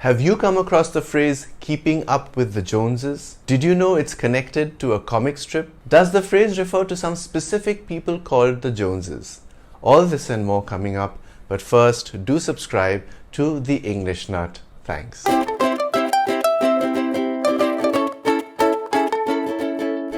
Have you come across the phrase keeping up with the Joneses? Did you know it's connected to a comic strip? Does the phrase refer to some specific people called the Joneses? All this and more coming up, but first do subscribe to The English Nut. Thanks.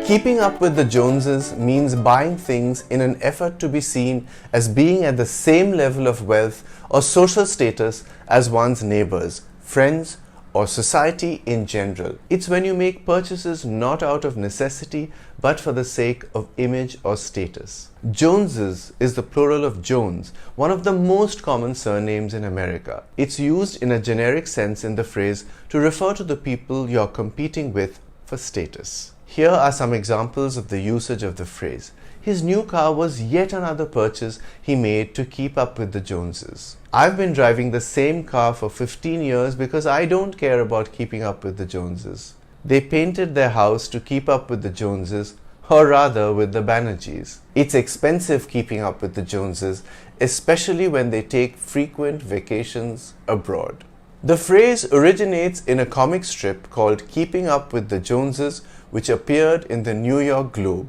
Keeping up with the Joneses means buying things in an effort to be seen as being at the same level of wealth or social status as one's neighbors, friends, or society in general. It's when you make purchases not out of necessity but for the sake of image or status. Joneses is the plural of Jones, one of the most common surnames in America. It's used in a generic sense in the phrase to refer to the people you're competing with for status. Here are some examples of the usage of the phrase. His new car was yet another purchase he made to keep up with the Joneses. I've been driving the same car for 15 years because I don't care about keeping up with the Joneses. They painted their house to keep up with the Joneses, or rather with the Banerjees. It's expensive keeping up with the Joneses, especially when they take frequent vacations abroad. The phrase originates in a comic strip called Keeping Up with the Joneses, which appeared in the New York Globe.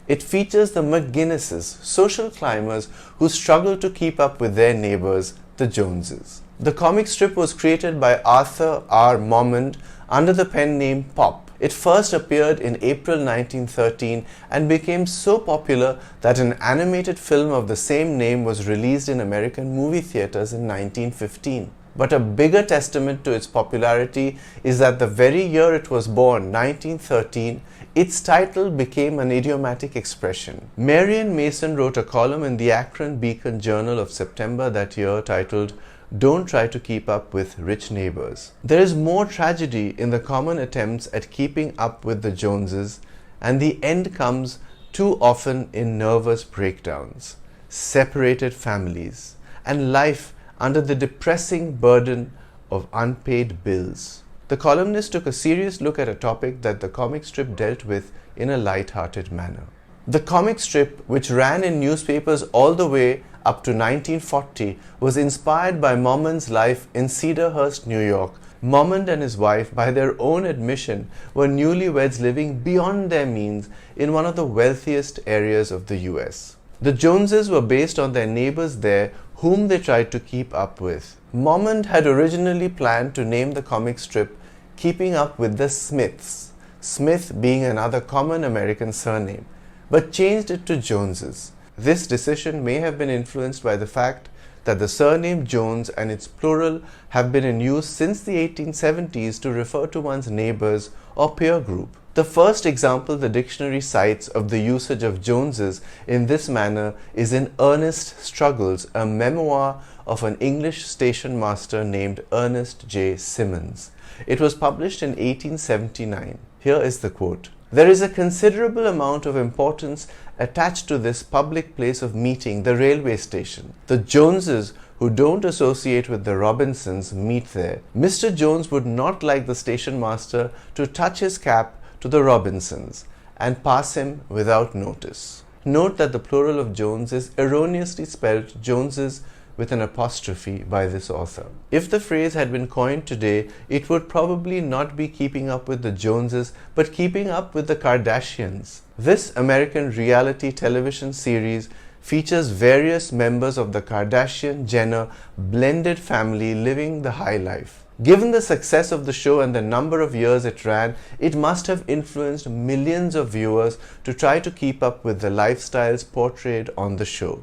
It features the McGinnises, social climbers who struggle to keep up with their neighbors, the Joneses. The comic strip was created by Arthur R. Momond under the pen name Pop. It first appeared in April 1913 and became so popular that an animated film of the same name was released in American movie theaters in 1915. But a bigger testament to its popularity is that the very year it was born, 1913, its title became an idiomatic expression. Marian Mason wrote a column in the Akron Beacon Journal of September that year titled, "Don't Try to Keep Up with Rich Neighbors." There is more tragedy in the common attempts at keeping up with the Joneses, and the end comes too often in nervous breakdowns, separated families, and life under the depressing burden of unpaid bills. The columnist took a serious look at a topic that the comic strip dealt with in a light-hearted manner. The comic strip, which ran in newspapers all the way up to 1940, was inspired by Momond's life in Cedarhurst, New York. Momond and his wife, by their own admission, were newlyweds living beyond their means in one of the wealthiest areas of the US. The Joneses were based on their neighbors there whom they tried to keep up with. Momond had originally planned to name the comic strip Keeping Up with the Smiths, Smith being another common American surname, but changed it to Joneses. This decision may have been influenced by the fact that the surname Jones and its plural have been in use since the 1870s to refer to one's neighbors or peer group. The first example the dictionary cites of the usage of Joneses in this manner is in Ernest Struggles, a memoir of an English station master named Ernest J. Simmons. It was published in 1879. Here is the quote. "There is a considerable amount of importance attached to this public place of meeting, the railway station. The Joneses, who don't associate with the Robinsons, meet there. Mr. Jones would not like the station master to touch his cap to the Robinsons and pass him without notice." Note that the plural of Jones is erroneously spelled Joneses with an apostrophe by this author. If the phrase had been coined today, it would probably not be keeping up with the Joneses, but keeping up with the Kardashians. This American reality television series features various members of the Kardashian-Jenner blended family living the high life. Given the success of the show and the number of years it ran, it must have influenced millions of viewers to try to keep up with the lifestyles portrayed on the show,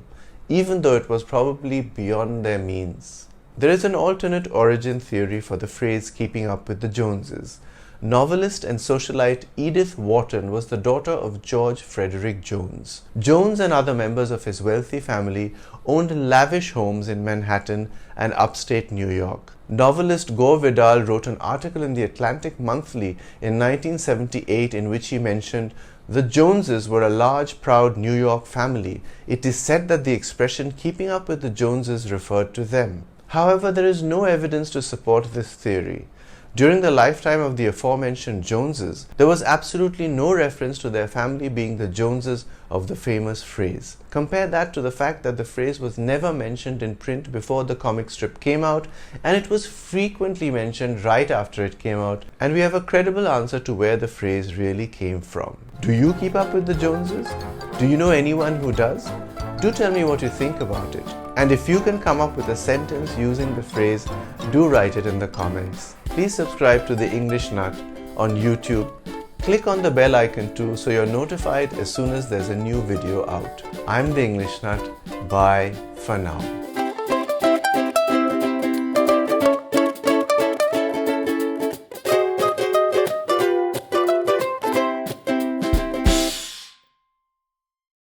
even though it was probably beyond their means. There is an alternate origin theory for the phrase keeping up with the Joneses. Novelist and socialite Edith Wharton was the daughter of George Frederick Jones. Jones and other members of his wealthy family owned lavish homes in Manhattan and upstate New York. Novelist Gore Vidal wrote an article in the Atlantic Monthly in 1978 in which he mentioned, "The Joneses were a large, proud New York family. It is said that the expression keeping up with the Joneses referred to them." However, there is no evidence to support this theory. During the lifetime of the aforementioned Joneses, there was absolutely no reference to their family being the Joneses of the famous phrase. Compare that to the fact that the phrase was never mentioned in print before the comic strip came out, and it was frequently mentioned right after it came out, and we have a credible answer to where the phrase really came from. Do you keep up with the Joneses? Do you know anyone who does? Do tell me what you think about it. And if you can come up with a sentence using the phrase, do write it in the comments. Please subscribe to The English Nut on YouTube. Click on the bell icon too so you're notified as soon as there's a new video out. I'm The English Nut. Bye for now.